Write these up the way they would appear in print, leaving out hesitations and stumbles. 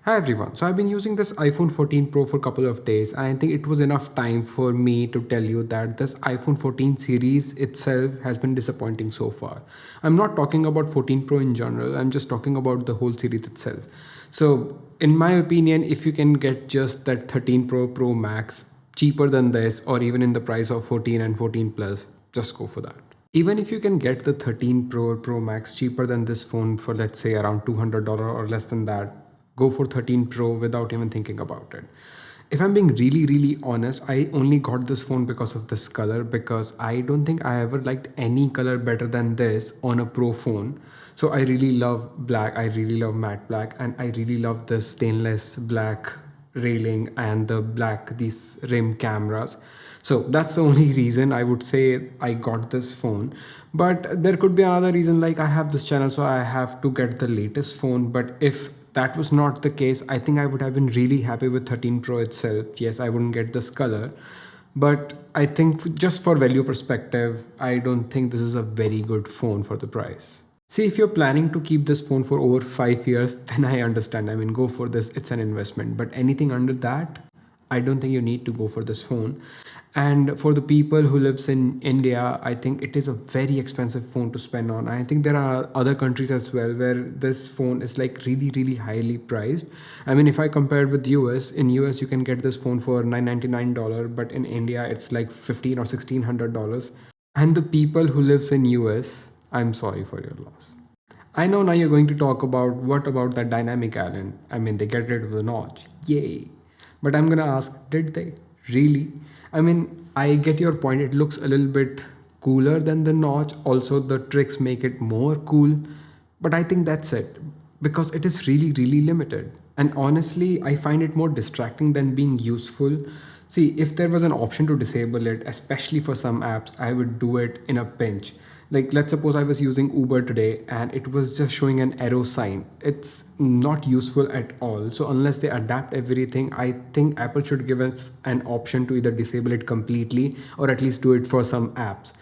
Hi everyone. So I've been using this iPhone 14 Pro for a couple of days and I think it was enough time for me to tell you that this iPhone 14 series itself has been disappointing so far. I'm not talking about 14 Pro in general, I'm just talking about the whole series itself. So in my opinion, if you can get just that 13 Pro Max cheaper than this or even in the price of 14 and 14 Plus, just go for that. Even if you can get the 13 Pro Max cheaper than this phone for let's say around $200 or less than that, go for 13 Pro without even thinking about it. If I'm being really honest, I only got this phone because of this color, because I don't think I ever liked any color better than this on a Pro phone. So I really love black, I really love matte black, and I really love this stainless black railing and the black these rim cameras. So that's the only reason I would say I got this phone. But there could be another reason, like I have this channel so I have to get the latest phone. But if that was not the case, I think I would have been really happy with 13 Pro itself. Yes, I wouldn't get this color, but I think just for value perspective, I don't think this is a very good phone for the price. See, if you're planning to keep this phone for over 5 years, then I understand. I mean, go for this, it's an investment. But anything under that, I don't think you need to go for this phone. And for the people who lives in India, I think it is a very expensive phone to spend on. I think there are other countries as well where this phone is like really highly priced. I mean, if I compare with US, in US you can get this phone for $999, but in India it's like 15 or $1,600. And the people who lives in US, I'm sorry for your loss. I know now you're going to talk about what about that dynamic island. I mean, they get rid of the notch. Yay. But I'm gonna ask, did they? Really? I mean, I get your point. It looks a little bit cooler than the notch. Also, the tricks make it more cool. But I think that's it, because it is really limited. And honestly, I find it more distracting than being useful. See, if there was an option to disable it, especially for some apps, I would do it in a pinch. Like, let's suppose I was using Uber today and it was just showing an arrow sign. It's not useful at all. So unless they adapt everything, I think Apple should give us an option to either disable it completely or at least do it for some apps,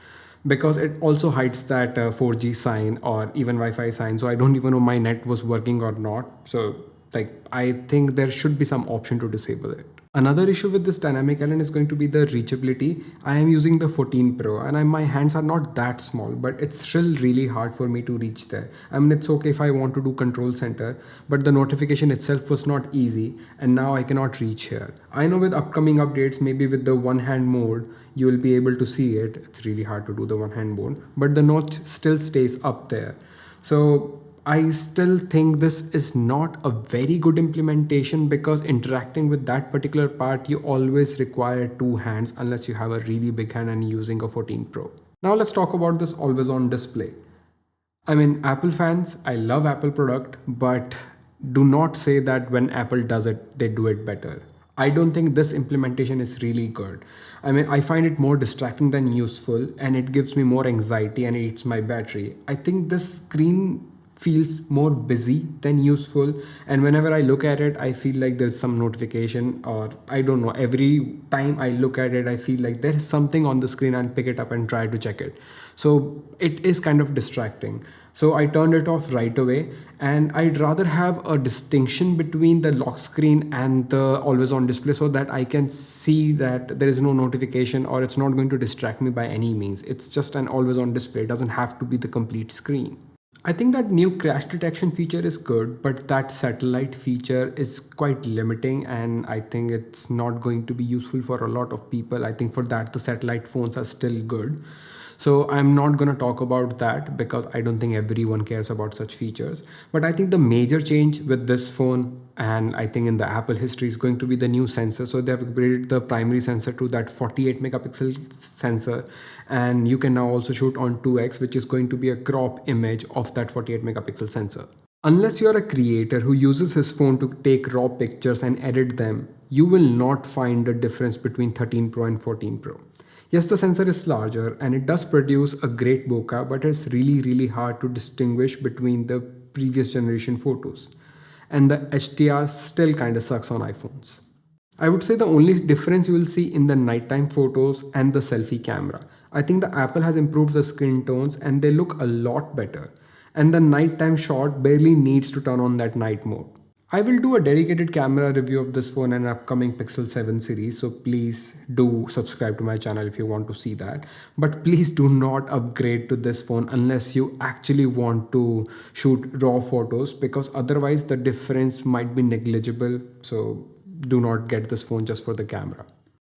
because it also hides that 4G sign or even Wi-Fi sign. So I don't even know my net was working or not. So like, I think there should be some option to disable it. Another issue with this dynamic island is going to be the reachability. I am using the 14 Pro and my hands are not that small, but it's still really hard for me to reach there. I mean, it's okay if I want to do control center, but the notification itself was not easy and now I cannot reach here. I know with upcoming updates, maybe with the one hand mode, you will be able to see it. It's really hard to do the one hand mode, but the notch still stays up there. So I still think this is not a very good implementation, because interacting with that particular part, you always require two hands unless you have a really big hand and using a 14 Pro. Now let's talk about this always on display. I mean, Apple fans, I love Apple product, but do not say that when Apple does it, they do it better. I don't think this implementation is really good. I mean, I find it more distracting than useful and it gives me more anxiety and it eats my battery. I think this screen feels more busy than useful, and whenever I look at it I feel like there's some notification, or I don't know, every time I look at it I feel like there is something on the screen and pick it up and try to check it. So it is kind of distracting. So I turned it off right away, and I'd rather have a distinction between the lock screen and the always on display so that I can see that there is no notification or it's not going to distract me by any means. It's just an always on display, it doesn't have to be the complete screen. I think that new crash detection feature is good, but that satellite feature is quite limiting and I think it's not going to be useful for a lot of people. I think for that the satellite phones are still good. So I'm not going to talk about that because I don't think everyone cares about such features. But I think the major change with this phone, and I think in the Apple history, is going to be the new sensor. So they have upgraded the primary sensor to that 48 megapixel sensor, and you can now also shoot on 2x, which is going to be a crop image of that 48 megapixel sensor. Unless you're a creator who uses his phone to take raw pictures and edit them, you will not find a difference between 13 Pro and 14 Pro. Yes, the sensor is larger and it does produce a great bokeh, but it's really hard to distinguish between the previous generation photos. And the HDR still kinda sucks on iPhones. I would say the only difference you will see in the nighttime photos and the selfie camera. I think the Apple has improved the skin tones and they look a lot better. And the nighttime shot barely needs to turn on that night mode. I will do a dedicated camera review of this phone in an upcoming Pixel 7 series, so please do subscribe to my channel if you want to see that. But please do not upgrade to this phone unless you actually want to shoot raw photos, because otherwise the difference might be negligible. So do not get this phone just for the camera.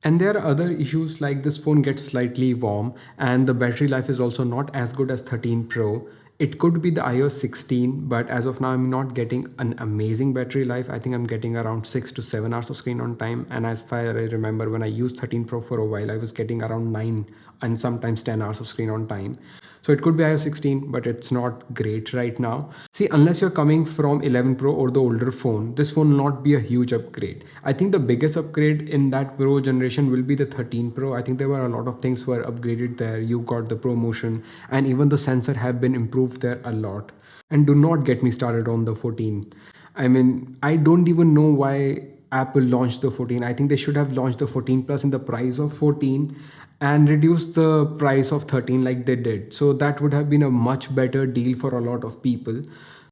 And there are other issues like this phone gets slightly warm and the battery life is also not as good as 13 Pro. It could be the iOS 16, but as of now, I'm not getting an amazing battery life. I think I'm getting around 6 to 7 hours of screen on time. And as far as I remember, when I used 13 Pro for a while, I was getting around 9 and sometimes 10 hours of screen on time. So it could be iOS 16, but it's not great right now. See, unless you're coming from 11 Pro or the older phone, this phone will not be a huge upgrade. I think the biggest upgrade in that Pro generation will be the 13 Pro. I think there were a lot of things were upgraded there. You got the ProMotion and even the sensor have been improved there a lot. And do not get me started on the 14. I mean, I don't even know why Apple launched the 14. I think they should have launched the 14 Plus in the price of 14 and reduced the price of 13 like they did. So that would have been a much better deal for a lot of people.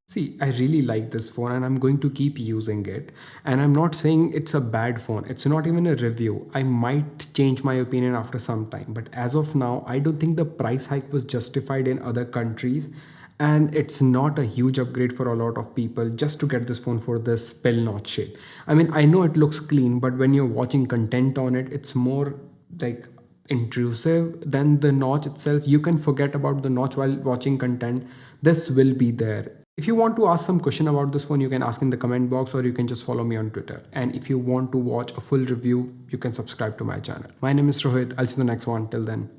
See, I really like this phone and I'm going to keep using it. And I'm not saying it's a bad phone. It's not even a review. I might change my opinion after some time. But as of now, I don't think the price hike was justified in other countries. And it's not a huge upgrade for a lot of people just to get this phone for this pill notch shape. I mean, I know it looks clean, but when you're watching content on it, it's more like intrusive than the notch itself. You can forget about the notch while watching content. This will be there. If you want to ask some question about this phone, you can ask in the comment box or you can just follow me on Twitter. And if you want to watch a full review, you can subscribe to my channel. My name is Rohit. I'll see you in the next one. Till then.